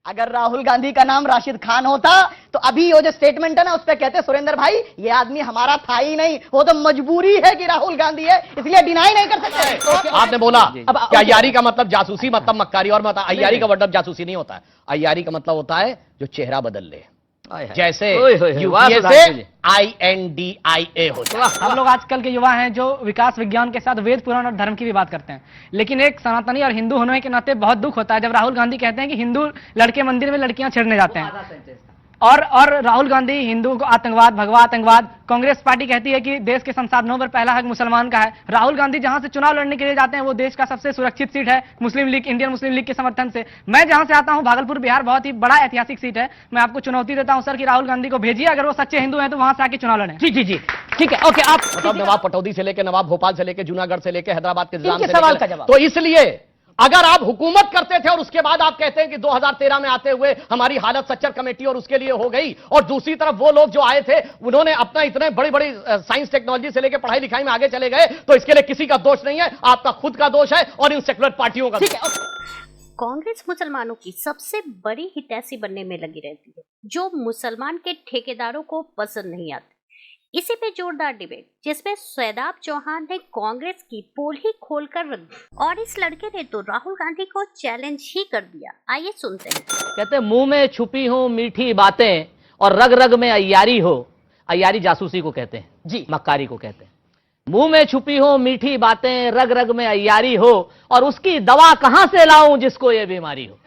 अगर राहुल गांधी का नाम राशिद खान होता तो अभी वो जो स्टेटमेंट है ना उस पर कहते सुरेंद्र भाई ये आदमी हमारा था ही नहीं, वो तो मजबूरी है कि राहुल गांधी है इसलिए डिनाई नहीं कर सकते। आपने बोला कि अय्यारी का मतलब जासूसी, मतलब मक्कारी, और मतलब अय्यारी का मतलब जासूसी नहीं होता है। अय्यारी का मतलब होता है जो चेहरा बदल ले, जैसे यूपीए से INDIA हो जाए। हम लोग आजकल के युवा हैं जो विकास विज्ञान के साथ वेद पुराण और धर्म की भी बात करते हैं, लेकिन एक सनातनी और हिंदू होने के नाते बहुत दुख होता है जब राहुल गांधी कहते हैं कि हिंदू लड़के मंदिर में लड़कियां छेड़ने जाते हैं, और राहुल गांधी हिंदुओं को आतंकवाद, भगवा आतंकवाद। कांग्रेस पार्टी कहती है कि देश के संसाधनों पर पहला हक मुसलमान का है। राहुल गांधी जहां से चुनाव लड़ने के लिए जाते हैं वो देश का सबसे सुरक्षित सीट है मुस्लिम लीग, इंडियन मुस्लिम लीग के समर्थन से। मैं जहां से आता हूं भागलपुर बिहार, बहुत ही बड़ा ऐतिहासिक सीट है। मैं आपको चुनौती देता हूं सर कि राहुल गांधी को भेजिए, अगर वो सच्चे हिंदू हैं तो वहां से आके चुनाव लड़ें। जी जी जी ठीक है, ओके। आप मतलब नवाब पटौदी से लेकर नवाब भोपाल से लेकर जूनागढ़ से लेकर हैदराबाद के निजाम से सवाल का जवाब। तो इसलिए अगर आप हुकूमत करते थे और उसके बाद आप कहते हैं कि 2013 में आते हुए हमारी हालत सच्चर कमेटी और उसके लिए हो गई, और दूसरी तरफ वो लोग जो आए थे उन्होंने अपना इतने बड़ी बड़ी साइंस टेक्नोलॉजी से लेकर पढ़ाई लिखाई में आगे चले गए, तो इसके लिए किसी का दोष नहीं है, आपका खुद का दोष है और इन सेकुलर पार्टियों का। ठीक है, कांग्रेस मुसलमानों की सबसे बड़ी हित ऐसी बनने में लगी रहती है जो मुसलमान के ठेकेदारों को पसंद नहीं आती। इसी पे जोरदार डिबेट जिसमें शहजाद चौहान ने कांग्रेस की पोल ही खोलकर रख दी, और इस लड़के ने तो राहुल गांधी को चैलेंज ही कर दिया। आइए सुनते हैं। कहते मुंह में छुपी हो मीठी बातें और रग रग में अय्यारी हो। अय्यारी जासूसी को कहते हैं जी, मक्कारी को कहते हैं। मुंह में छुपी हो मीठी बातें, रग रग में अय्यारी हो, और उसकी दवा कहां से लाऊं जिसको ये बीमारी हो।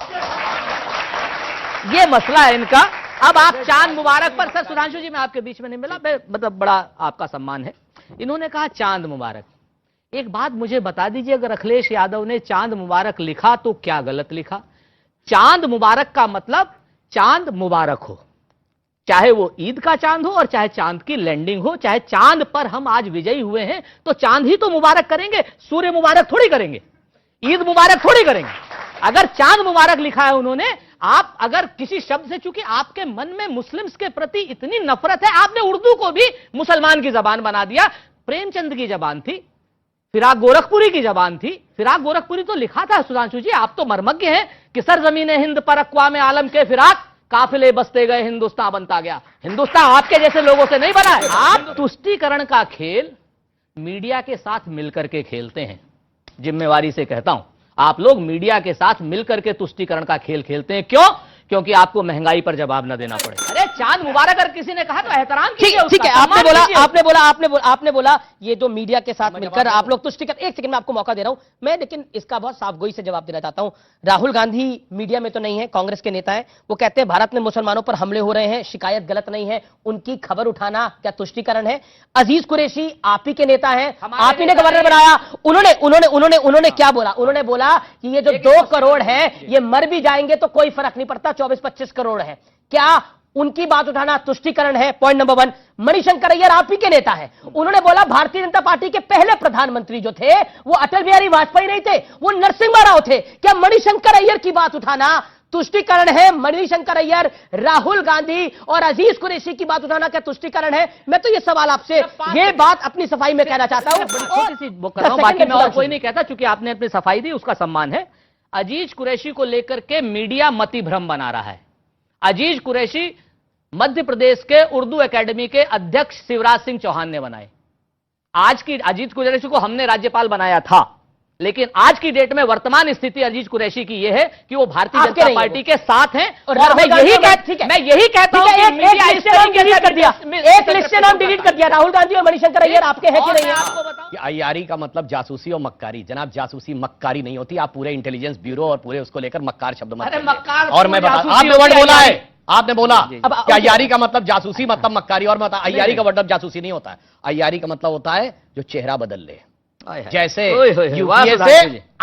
ये मसला है इनका। अब आप चांद मुबारक पर, सर सुधांशु जी मैं आपके बीच में नहीं मिला, मतलब बड़ा आपका सम्मान है। इन्होंने कहा चांद मुबारक। एक बात मुझे बता दीजिए, अगर अखिलेश यादव ने चांद मुबारक लिखा तो क्या गलत लिखा? चांद मुबारक का मतलब चांद मुबारक हो, चाहे वो ईद का चांद हो और चाहे चांद की लैंडिंग हो, चाहे चांद पर हम आज विजयी हुए हैं तो चांद ही तो मुबारक करेंगे, सूर्य मुबारक थोड़ी करेंगे, ईद मुबारक थोड़ी करेंगे। अगर चांद मुबारक लिखा है उन्होंने, आप अगर किसी शब्द से, चूंकि आपके मन में मुस्लिम्स के प्रति इतनी नफरत है, आपने उर्दू को भी मुसलमान की जबान बना दिया। प्रेमचंद की जबान थी, फिराक गोरखपुरी की जबान थी। फिराक गोरखपुरी तो लिखा था सुधांशु जी, आप तो मर्मज्ञ हैं कि सरजमीन हिंद पर अक़वाम आलम के फिराक काफिले बसते गए हिंदुस्तान बनता गया। हिंदुस्तान आपके जैसे लोगों से नहीं बना है। आप तुष्टीकरण का खेल मीडिया के साथ मिलकर के खेलते हैं, जिम्मेवारी से कहता हूं, आप लोग मीडिया के साथ मिलकर के तुष्टीकरण का खेल खेलते हैं। क्यों? क्योंकि आपको महंगाई पर जवाब न देना पड़े। अरे चांद मुबारक अगर किसी ने कहा तो एहतराम कीजिए। ठीक है, आपने बोला ये जो मीडिया के साथ मिलकर आप लोग तुष्टीकरण। एक सेकंड में आपको मौका दे रहा हूं मैं, लेकिन इसका बहुत साफगोई से जवाब देना चाहता हूं। राहुल गांधी मीडिया में तो नहीं है, कांग्रेस के नेता है, वो कहते हैं भारत में मुसलमानों पर हमले हो रहे हैं, शिकायत गलत नहीं है, उनकी खबर उठाना क्या तुष्टीकरण है? अजीज कुरैशी आप ही के नेता हैं, आप ही ने गवर्नर बनाया, उन्होंने क्या बोला? उन्होंने बोला कि ये जो 2 करोड़ है ये मर भी जाएंगे तो कोई फर्क नहीं पड़ता, 24-25 करोड़ है। क्या उनकी बात उठाना तुष्टीकरण है? Point number 1। मणिशंकर अय्यर आप ही के नेता है, उन्होंने बोला भारतीय जनता पार्टी के पहले प्रधानमंत्री जो थे वो अटल बिहारी वाजपेयी नहीं थे, वो नरसिम्हा राव थे। क्या मणिशंकर अय्यर की बात उठाना तुष्टीकरण है? मणिशंकर अय्यर, राहुल गांधी और अजीज कुरैशी की बात उठाना क्या तुष्टीकरण है? मैं तो ये सवाल आपसे, ये बात अपनी सफाई में कहना चाहता हूं। छोटी सी कर रहा हूं, बाकी मैं और कोई नहीं कहता, क्योंकि आपने अपनी सफाई दी उसका सम्मान है। अजीज कुरैशी को लेकर के मीडिया मति भ्रम बना रहा है। अजीज कुरैशी मध्य प्रदेश के उर्दू एकेडमी के अध्यक्ष शिवराज सिंह चौहान ने बनाए। आज की अजीज कुरैशी को हमने राज्यपाल बनाया था, लेकिन आज की डेट में वर्तमान स्थिति अजीज कुरैशी की यह है कि वो भारतीय जनता पार्टी के साथ हैं। और मैं यही कहता हूं कि मीडिया इस तरीके से कर दिया, एक लिस्ट से नाम डिलीट कर दिया। राहुल गांधी और मणिशंकर अय्यर आपके हैं कि नहीं है? आपको बताऊं, अय्यारी का मतलब जासूसी और मक्कारी। जनाब जासूसी मक्कारी नहीं होती, आप पूरे इंटेलिजेंस ब्यूरो और पूरे उसको लेकर मक्कार शब्द मत कहिए। और मैं बता, आपने वर्ड बोला है, आपने बोला कि अय्यारी का मतलब जासूसी मतलब मक्कारी, और मतलब अय्यारी का मतलब जासूसी नहीं होता है। अय्यारी का मतलब होता है जो चेहरा बदल ले, जैसे यूपीए से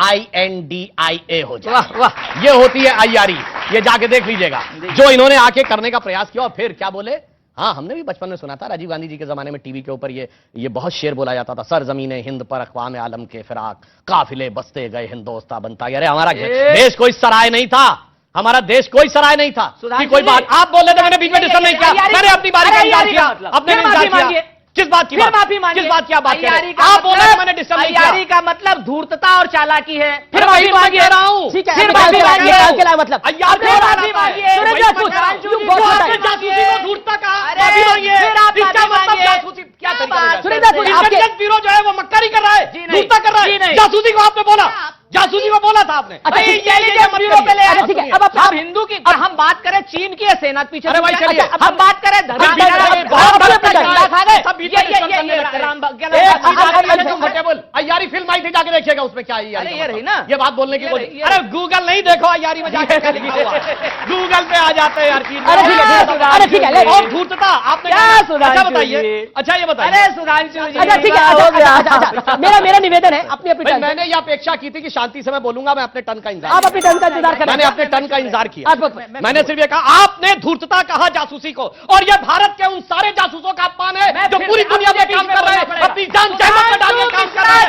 INDIA हो जाए, ये होती है अय्यारी। ये जाके देख लीजिएगा जो इन्होंने आके करने का प्रयास किया। और फिर क्या बोले? हाँ, हमने भी बचपन में सुना था, राजीव गांधी जी के जमाने में टीवी के ऊपर ये बहुत शेर बोला जाता था, सरजमीन हिंद पर अक़वाम आलम के फिराक काफिले बसते गए हिंदुस्तान बनता गया। अरे हमारा देश कोई सराय नहीं था, हमारा देश कोई सराय नहीं था कि कोई बात आप बोल रहे थे, मैंने बीच में डिस्टर्ब नहीं किया, मैंने अपनी बारी का इंतजार किया, अपने इंतजार किया। किस बात की बात? किस बात की आप बात कर रहे हैं? आप बोल रहे हैं मैंने डिस्टर्ब नहीं किया। अय्यारी का मतलब धूर्तता और चालाकी है। फिर माफी मांग रहा हूं, ठीक है, फिर माफी मांगिए। मतलब अय्यार आपने जासूसी को ढूंढता कहा, माफी मांगिए। इसका मतलब जासूसी क्या तरीका? सुरेंद्र जी, इंटेलिजेंस ब्यूरो जो है वो मक्कारी कर रहा है, ढूंढता कर रहा है। जासूसी को आपने बोला, जासूसी को बोला था आपने। अच्छा, इंटेलिजेंस ब्यूरो पे ले आए। ठीक है, अब हम हिंदू की, हम बात करें चीन की है सेना पीछे। अरे भाई चलिए, हम बात करें अय्यारी फिल्म आई थी, जाके देखिएगा उसमें क्या है। अरे ये रही ना, ये बात बोलने की अरे गूगल नहीं, देखो अय्यारी में जाके गूगल पे आ जाते हैं यार चीज। अरे ठीक है, अरे ठीक है, और धूर्तता आपने अच्छा बताइए, अच्छा ये बताइए। अरे सुधांशु जी, अच्छा ठीक है, अच्छा, मेरा निवेदन है अपनी अपनी भाई मैंने ये अपेक्षा की थी कि शांति से मैं बोलूंगा, मैं अपने टर्न का इंतजार, आप अपनी टर्न का इंतजार करें। मैंने अपने टर्न का इंतजार किया। मैंने सिर्फ ये कहा, आपने धूर्तता कहा जासूसी को, और ये भारत के उन सारे जासूसों का अपमान है जो पूरी दुनिया में काम कर रहे हैं, अपनी जान जहमत में डाल के काम कर रहे हैं।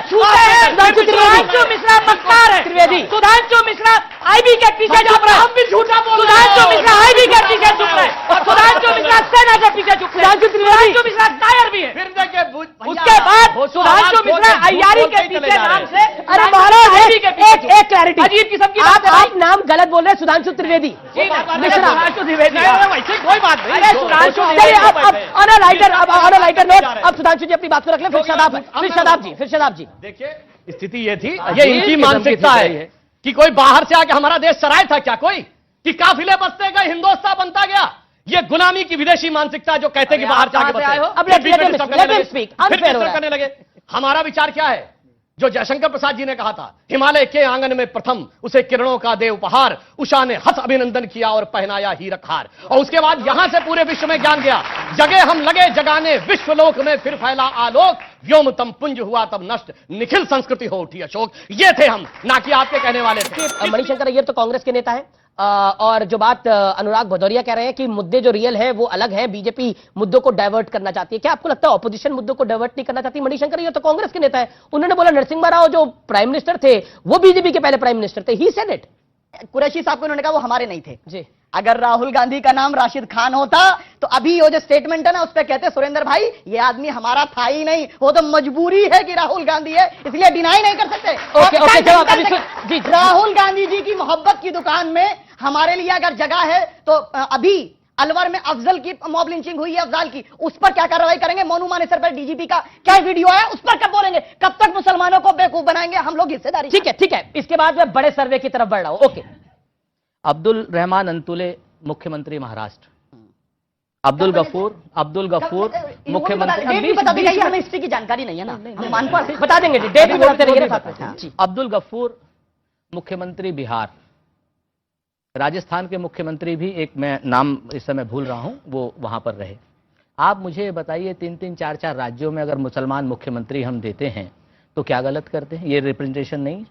सुधांशु मिश्रा मक्कार है, त्रिवेदी, सुधांशु मिश्रा आईबी के पीछे छुप रहे हैं। हम भी झूठा बोल रहे हैं। सुधांशु मिश्रा आईबी के पीछे छुप रहे हैं, और सुधांशु मिश्रा सेना के पीछे छुप रहे हैं। सुधांशु मिश्रा कायर भी है। फिर देखिए उसके बाद सुधांशु मिश्रा अय्यारी के पीछे नाम से, अरे महाराज आईबी के पीछे एक क्लैरिटी, अजीब किस्म की बात है। आप नाम गलत बोल रहे हैं, सुधांशु त्रिवेदी मिश्रा। सुधांशु त्रिवेदी, वैसे कोई बात नहीं। अरे सुधांशु चलिए, अब ऑन अ लाइटर नोट, अब सुधांशु जी अपनी बात को रख लें, फिर शदाब जी। देखिए स्थिति ये थी, ये इनकी मानसिकता है कि कोई बाहर से आके हमारा देश चराए था क्या कोई, कि काफिले बसते गए हिंदुस्तान बनता गया। ये गुलामी की विदेशी मानसिकता जो कहते कि बाहर से आके बसे। अब let him speak, unfair हो रहा है। करने लगे। हमारा विचार क्या है, जो जयशंकर प्रसाद जी ने कहा था, हिमालय के आंगन में प्रथम उसे किरणों का दे उपहार, उषा ने हंस अभिनंदन किया और पहनाया हीरक हार। और उसके बाद यहां से पूरे विश्व में ज्ञान गया, जगे हम लगे जगाने विश्वलोक में फिर फैला आलोक, व्योमतम पुंज हुआ तब नष्ट, निखिल संस्कृति हो उठी अशोक। ये थे हम, ना कि आपके कहने वाले थे। मणिशंकर अय्यर तो कांग्रेस के नेता है, और जो बात अनुराग भदौरिया कह रहे हैं कि मुद्दे जो रियल है वो अलग है, बीजेपी मुद्दों को डाइवर्ट करना चाहती है। क्या आपको लगता है ऑपोजिशन मुद्दों को डाइवर्ट नहीं करना चाहती? मणिशंकर अय्यर तो कांग्रेस के नेता है, उन्होंने बोला नरसिम्हा राव जो प्राइम मिनिस्टर थे वो बीजेपी के पहले प्राइम मिनिस्टर थे, ही सेड इट। कुरैशी साहब को उन्होंने कहा वो हमारे नहीं थे जी। अगर राहुल गांधी का नाम राशिद खान होता तो अभी वो जो स्टेटमेंट है ना उस पर कहते सुरेंद्र भाई ये आदमी हमारा था ही नहीं, वो तो मजबूरी है कि राहुल गांधी है इसलिए डिनाई नहीं कर सकते। ओके, जवाब जी। राहुल गांधी जी की मोहब्बत की दुकान में हमारे लिए अगर जगह है तो अभी अलवर में अफजल की मॉब लिंचिंग हुई है, अफजल की, उस पर क्या कार्रवाई करेंगे? मोनू मानेसर पर डीजीपी का क्या वीडियो आया, उस पर कब बोलेंगे? कब तक मुसलमानों को बेवकूफ बनाएंगे? हम लोग हिस्सेदारी। ठीक है, इसके बाद मैं बड़े सर्वे की तरफ बढ़ रहा हूं। ओके, अब्दुल रहमान अंतुले मुख्यमंत्री महाराष्ट्र, अब्दुल गफूर मुख्यमंत्री, हमें हिस्ट्री की जानकारी नहीं है ना, हम मान पर बता देंगे, डेट भी बताते रहेंगे ना साथ में। जी। अब्दुल गफूर मुख्यमंत्री बिहार, राजस्थान के मुख्यमंत्री भी एक मैं नाम इस समय भूल रहा हूं, वो वहां पर रहे। आप मुझे बताइए 3-3, 4-4 राज्यों में अगर मुसलमान मुख्यमंत्री हम देते हैं तो क्या गलत करते हैं? ये रिप्रेजेंटेशन नहीं।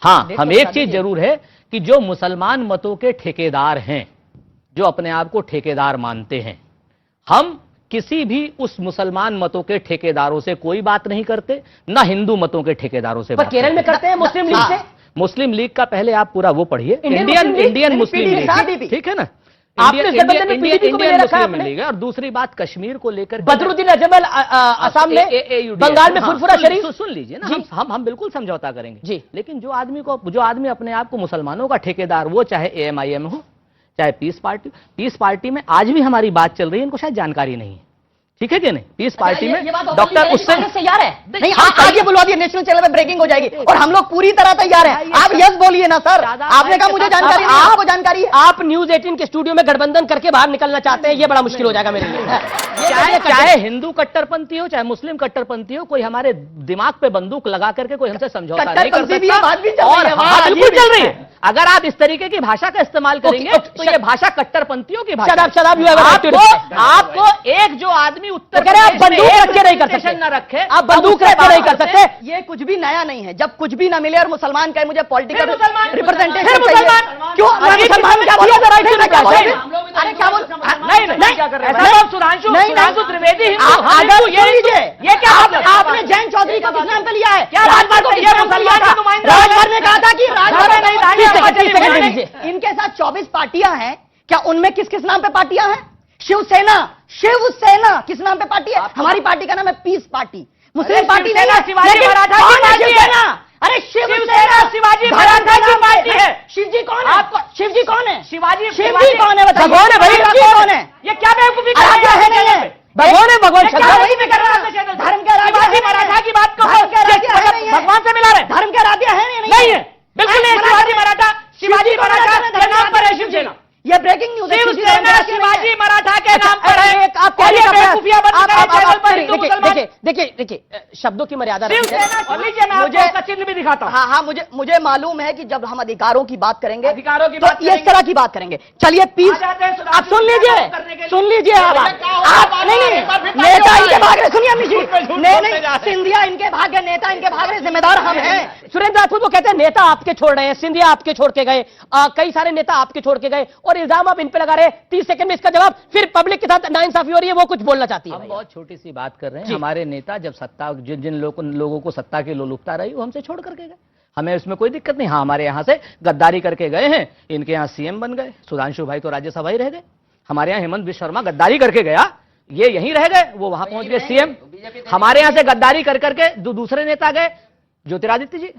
हाँ, हम एक चीज जरूर है कि जो मुसलमान मतों के ठेकेदार हैं, जो अपने आप को ठेकेदार मानते हैं, हम किसी भी उस मुसलमान मतों के ठेकेदारों से कोई बात नहीं करते, ना हिंदू मतों के ठेकेदारों से। पर केरल में करते हैं मुस्लिम लीग से। मुस्लिम लीग का पहले आप पूरा वो पढ़िए, इंडियन मुस्लिम लीग, ठीक है ना, मुस्लिम लीग है। और दूसरी बात कश्मीर को लेकर बदरुद्दीन अजमल असम में, बंगाल में फुरफुरा शरीफ। सुन लीजिए ना, हम बिल्कुल समझौता करेंगे जी, लेकिन जो आदमी अपने आप को मुसलमानों का ठेकेदार, वो चाहे AMIM हो चाहे पीस पार्टी में आज भी हमारी बात चल रही है, इनको शायद जानकारी नहीं है, ठीक है कि नहीं? पीस पार्टी में डॉक्टर उससे तैयार है नहीं, आप आगे बुलवा दिए, नेशनल चैनल पे ब्रेकिंग हो जाएगी और हम लोग पूरी तरह तैयार हैं। आप यस बोलिए ना सर, आपने कहा मुझे जानकारी नहीं, आपको जानकारी है। आप न्यूज 18 के स्टूडियो में गठबंधन करके बाहर निकलना चाहते हैं, ये बड़ा मुश्किल हो जाएगा मेरे लिए। चाहे हिंदू कट्टरपंथी हो चाहे मुस्लिम कट्टरपंथी हो, कोई हमारे दिमाग पे बंदूक लगा करके कोई हमसे समझौता नहीं कर सकता। और हाँ, बिल्कुल चल रही है। अगर आप इस तरीके की भाषा का इस्तेमाल करेंगे तो ये भाषा कट्टरपंथियों की भाषा। आपको एक जो आदमी उत्तर बंदूक रखे नहीं कर सकते, न रखे, आप बंदूक रखे नहीं कर सकते। ये कुछ भी नया नहीं है, जब कुछ भी ना मिले और मुसलमान कहे मुझे पॉलिटिकल रिप्रेजेंटेशन क्यों मुसलमान क्या बोला? अरे क्या बोल नहीं क्या कर रहे हैं सुधांशु त्रिवेदी? ये क्या आपने जैन चौधरी का किस नाम पे लिया है? क्या राजभर ने कहा था कि इनके साथ 24 पार्टियां हैं, क्या उनमें किस किस नाम पे पार्टियां हैं? शिवसेना किस नाम पे पार्टी है? हमारी पार्टी का नाम है पीस पार्टी, मुस्लिम पार्टी नहीं है। शिवाजी मराठा की पार्टी है। अरे शिवसेना शिवाजी मराठा की पार्टी है। शिवजी कौन है? आपको शिवजी कौन है? शिवाजी कौन है? बताइए भगवान है भाई, कौन है? ये क्या बेवकूफी कर आराध्य है नहीं है, भगवान है, भगवान क्या शंकर वही में कर रहा है? धर्म के आराध्य शिवाजी है नहीं मराठा है। की बात को धर्म के आराध्य है नहीं है। भगवान से मिला रहे? धर्म के आराध्य है नहीं है, बिल्कुल नहीं। शिवाजी मराठा के नाम पर है शिवसेना। ये ब्रेकिंग न्यूज है। शिवसेना शिवाजी मराठा के नाम पर है। आप और ये बेवकूफियां बंद करें चैनल पर हिंदू मुसलमान। देखिए शब्दों की मर्यादा रखिए। शिवसेना और लीजिए मैं आपको उसका चिन्ह भी दिखाता हूँ। हाँ, मुझे मालूम है कि जब हम अधिकारों की बात करेंगे, अधिकारों की तो बात इस करेंगे। तरह की बात करेंगे। चलिए पीस, आ जाते हैं सुधांशु आप सुन करने के लीजिए लिए। आप नहीं, नेता इनके भाग रहे, सुनिए अमित जी, नहीं सिंधिया इनके भाग गए, नेता इनके भाग रहे, जिम्मेदार हम हैं। सुरेंद्र राठौर वो कहते हैं नेता आपके छोड़ रहे हैं, सिंधिया आपके छोड़ के गए, कई सारे नेता आपके छोड़ के गए, और इल्जाम आप इन पे लगा रहे हैं। 30 सेकंड में इसका जवाब, फिर पब्लिक के साथ नाइंसाफी हो रही है, वो कुछ बोलना चाहती है। हम बहुत छोटी सी बात कर रहे हैं। जी। हमारे नेता जब सत्ता, जिन लोगों को सत्ता की लोलुपता रही, वो हमसे छोड़ करके गए। हमें इसमें कोई दिक्कत नहीं। हाँ, हमारे यहां से गद्दारी करके गए हैं, इनके यहां सीएम बन गए। सुधांशु भाई तो राज्यसभा ही रह गए। हमारे यहाँ हेमंत बिश्व शर्मा गद्दारी करके गया, ये यहीं रह गए, वो वहां पहुंच गए सीएम। हमारे यहां से गद्दारी कर करके दूसरे नेता गए, ज्योतिरादित्य जी,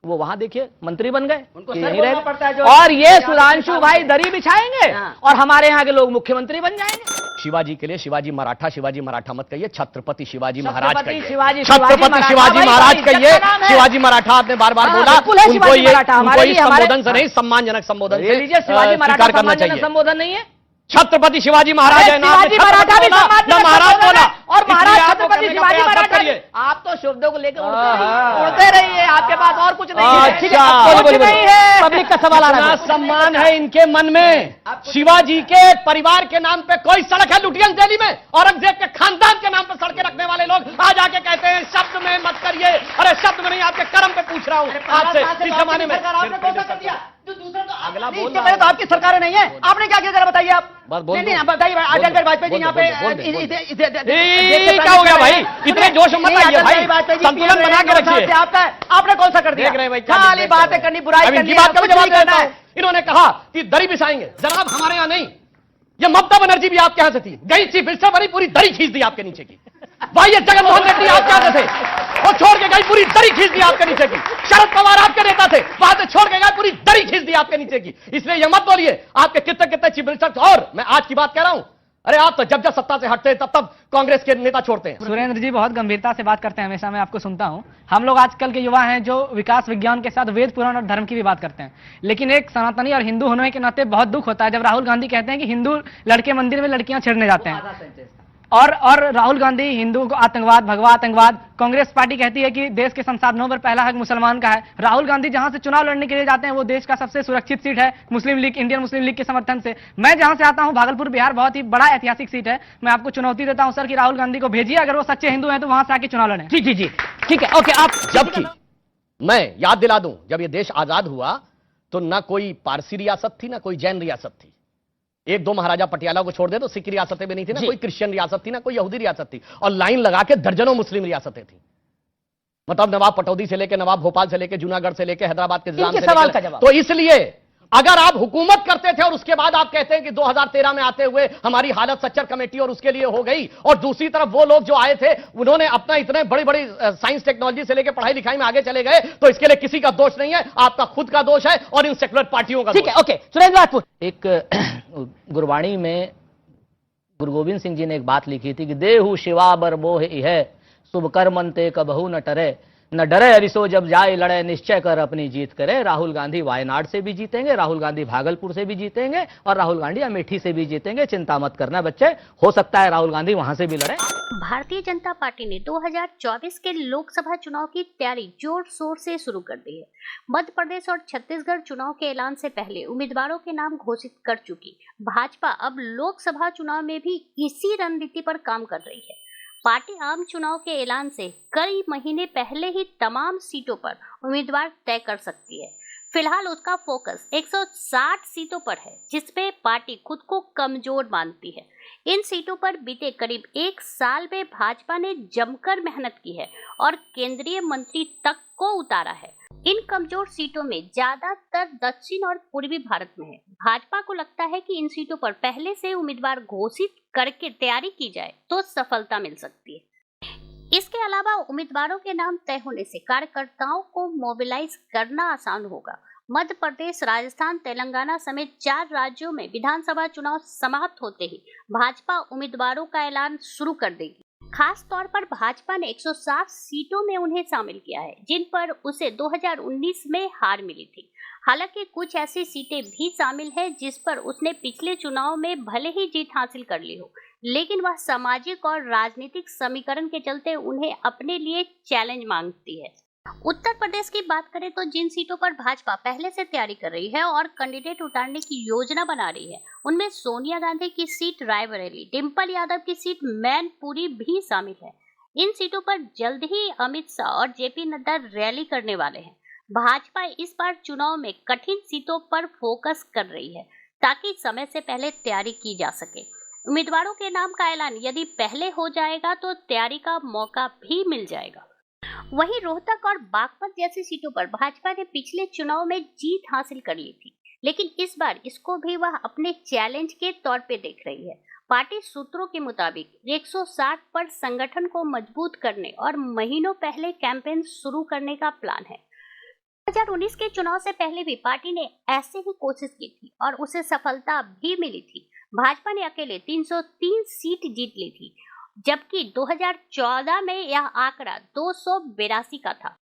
वो वहां देखिए मंत्री बन गए, ये यहीं रह गए। और ये सुधांशु भाई दरी बिछाएंगे और हमारे यहाँ के लोग मुख्यमंत्री बन जाएंगे। शिवाजी के लिए शिवाजी मराठा मत कहिए, छत्रपति शिवाजी महाराज छत्रपति कहिए। शिवाजी छत्रपति शिवाजी भाई, महाराज भाई, कहिए। इज्जत का नाम है। शिवाजी मराठा आपने बार बार हाँ, बोला, बिल्कुल है उनको शिवाजी ये मराठा, हमारे उनको इस लिए हमारे- संबोधन से नहीं, सम्मानजनक संबोधन ये से लीजिए, शिवाजी मराठा स्वीकार करना सम्मानजनक चाहिए। संबोधन नहीं है। छत्रपति शिवाजी महाराज है ना, शिवाजी आपने मराठा भी छत्रपति बोला, सम्मानजनक ना महाराज संबोधन बोला, है। और महाराज इसलिए आपको छत्रपति करने का शिवाजी प्रयास मत मराठा करिए। आप तो शब्दों को लेकर उड़ते रहिए, आपके पास और कुछ नहीं है। अच्छा, कुछ नहीं है। पब्लिक का सवाल आ रहा इतना है। सम्मान है इनके मन में। शिवाजी के परिवार के नाम पे कोई सड़क है लुटियंस दिल्ली में? औरंगजेब के खानदान के नाम पे सड़कें रखने वाले लोग आज आके कहते हैं शब्द में मत करिए। अरे शब्द में नहीं, आपके कर्म पे पूछ रहा हूं आपसे। इस जमाने में अगला बोल रहा तो आपकी सरकार नहीं है, आपने क्या किया जरा बताइए आप। बस बोल नहीं, दो। बताइए अटल बिहारी वाजपेयी जी यहाँ पे क्या हो गया भाई? इतने जोश में मत आइए भाई, संतुलन बना के रखिए। आपने कौन सा कर दिया? देख रहे हैं भाई, क्या खाली देख बातें रहे हैं। करनी, बुराई अब करनी, इनकी बात का भी कुछ जवाब नहीं देता करना हूं। इन्होंने कहा कि दरी बिछाएंगे। जनाब हमारे यहाँ नहीं, ये ममता बनर्जी भी आपके यहाँ से थी, गई चीफ मिनिस्टर बनी, पूरी दरी खींच दी आपके नीचे की। भाई ये जगनमोहन रेड्डी आपके यहाँ से थे, वो छोड़ के गई, पूरी दरी खींच दी आपके नीचे की। शरद पवार आपके नेता थे, वहां से छोड़ के गए, पूरी दरी खींच दी आपके नीचे की। इसलिए ये मत बोलिए आपके कितने कितने चीफ मिनिस्टर। और मैं आज की बात कह रहा हूं, अरे आप तो जब जब सत्ता से हटते हैं तब कांग्रेस के नेता छोड़ते हैं। सुरेंद्र जी बहुत गंभीरता से बात करते हैं, हमेशा मैं आपको सुनता हूं। हम लोग आजकल के युवा हैं जो विकास विज्ञान के साथ वेद पुराण और धर्म की भी बात करते हैं, लेकिन एक सनातनी और हिंदू होने के नाते बहुत दुख होता है जब राहुल गांधी कहते हैं कि हिंदू लड़के मंदिर में लड़कियां छेड़ने जाते हैं। और राहुल गांधी हिंदुओं को आतंकवाद, भगवा आतंकवाद, कांग्रेस पार्टी कहती है कि देश के संसाधनों पर पहला हक मुसलमान का है। राहुल गांधी जहां से चुनाव लड़ने के लिए जाते हैं वो देश का सबसे सुरक्षित सीट है मुस्लिम लीग, इंडियन मुस्लिम लीग के समर्थन से। मैं जहां से आता हूं भागलपुर बिहार, बहुत ही बड़ा ऐतिहासिक सीट है। मैं आपको चुनौती देता हूं सर कि राहुल गांधी को भेजिए, अगर वो सच्चे हिंदू हैं तो वहां से आके चुनाव लड़ें। जी जी जी, ठीक है, ओके। आप जबकि मैं याद दिला दूं, जब यह देश आजाद हुआ तो ना कोई पारसी रियासत थी, ना कोई जैन रियासत थी। एक दो महाराजा पटियाला को छोड़ दे तो सिख रियासतें भी नहीं थी, ना कोई क्रिश्चियन रियासत थी, ना कोई यहूदी रियासत थी, और लाइन लगा के दर्जनों मुस्लिम रियासतें थी। मतलब नवाब पटौदी से लेके, नवाब भोपाल से लेके, जूनागढ़ से लेके, हैदराबाद के निजाम से सवाल लेके। का जवाब। तो इसलिए अगर आप हुकूमत करते थे और उसके बाद आप कहते हैं कि 2013 में आते हुए हमारी हालत सच्चर कमेटी और उसके लिए हो गई, और दूसरी तरफ वो लोग जो आए थे उन्होंने अपना इतने बड़ी बड़ी साइंस टेक्नोलॉजी से लेकर पढ़ाई लिखाई में आगे चले गए, तो इसके लिए किसी का दोष नहीं है, आपका खुद का दोष है और इन सेकुलर पार्टियों का। ठीक है, ओके। सुरेंद्र राठौर, एक गुरबाणी में गुरु गोविंद सिंह जी ने एक बात लिखी थी कि देहु शिवा बर मोह इह शुभ कर्मंते कबहू न टरे, न डरे अरिसो जब जाए लड़े निश्चय कर अपनी जीत करे। राहुल गांधी वायनाड से भी जीतेंगे, राहुल गांधी भागलपुर से भी जीतेंगे, और राहुल गांधी अमेठी से भी जीतेंगे। चिंता मत करना बच्चे, हो सकता है राहुल गांधी वहां से भी लड़े। भारतीय जनता पार्टी ने 2024 के लोकसभा चुनाव की तैयारी जोर शोर से शुरू कर दी है। मध्य प्रदेश और छत्तीसगढ़ चुनाव के ऐलान से पहले उम्मीदवारों के नाम घोषित कर चुकी भाजपा अब लोकसभा चुनाव में भी इसी रणनीति पर काम कर रही है। पार्टी आम चुनाव के ऐलान से कई महीने पहले ही तमाम सीटों पर उम्मीदवार तय कर सकती है। फिलहाल उसका फोकस 160 सीटों पर है, जिसमें पार्टी खुद को कमजोर मानती है। इन सीटों पर बीते करीब 1 साल में भाजपा ने जमकर मेहनत की है और केंद्रीय मंत्री तक को उतारा है। इन कमजोर सीटों में ज्यादातर दक्षिण और पूर्वी भारत में है। भाजपा को लगता है कि इन सीटों पर पहले से उम्मीदवार घोषित करके तैयारी की जाए तो सफलता मिल सकती है। इसके अलावा उम्मीदवारों के नाम तय होने से कार्यकर्ताओं को मोबिलाइज करना आसान होगा। मध्य प्रदेश, राजस्थान, तेलंगाना समेत 4 राज्यों में विधानसभा चुनाव समाप्त होते ही भाजपा उम्मीदवारों का ऐलान शुरू कर देगी। खास तौर पर भाजपा ने 160 सीटों में उन्हें शामिल किया है, जिन पर उसे 2019 में हार मिली थी। हालांकि कुछ ऐसी सीटें भी शामिल हैं जिस पर उसने पिछले चुनाव में भले ही जीत हासिल कर ली हो, लेकिन वह सामाजिक और राजनीतिक समीकरण के चलते उन्हें अपने लिए चैलेंज मांगती है। उत्तर प्रदेश की बात करें तो जिन सीटों पर भाजपा पहले से तैयारी कर रही है और कैंडिडेट उतारने की योजना बना रही है, उनमें सोनिया गांधी की सीट रायबरेली, डिंपल यादव की सीट मैनपुरी भी शामिल है। इन सीटों पर जल्द ही अमित शाह और जेपी नड्डा रैली करने वाले हैं। भाजपा इस बार चुनाव में कठिन सीटों पर फोकस कर रही है ताकि समय से पहले तैयारी की जा सके। उम्मीदवारों के नाम का ऐलान यदि पहले हो जाएगा तो तैयारी का मौका भी मिल जाएगा। वहीं रोहतक और बागपत जैसी सीटों पर भाजपा ने पिछले चुनाव में जीत हासिल कर ली थी, लेकिन इस बार इसको भी वह अपने चैलेंज के तौर पे देख रही है। पार्टी सूत्रों के मुताबिक 160 पर संगठन को मजबूत करने और महीनों पहले कैंपेन शुरू करने का प्लान है। 2019 के चुनाव से पहले भी पार्टी ने ऐसे ही कोशिश की थी और उसे सफलता भी मिली थी। भाजपा ने अकेले 303 सीट जीत ली थी, जबकि 2014 में यह आंकड़ा 282 का था।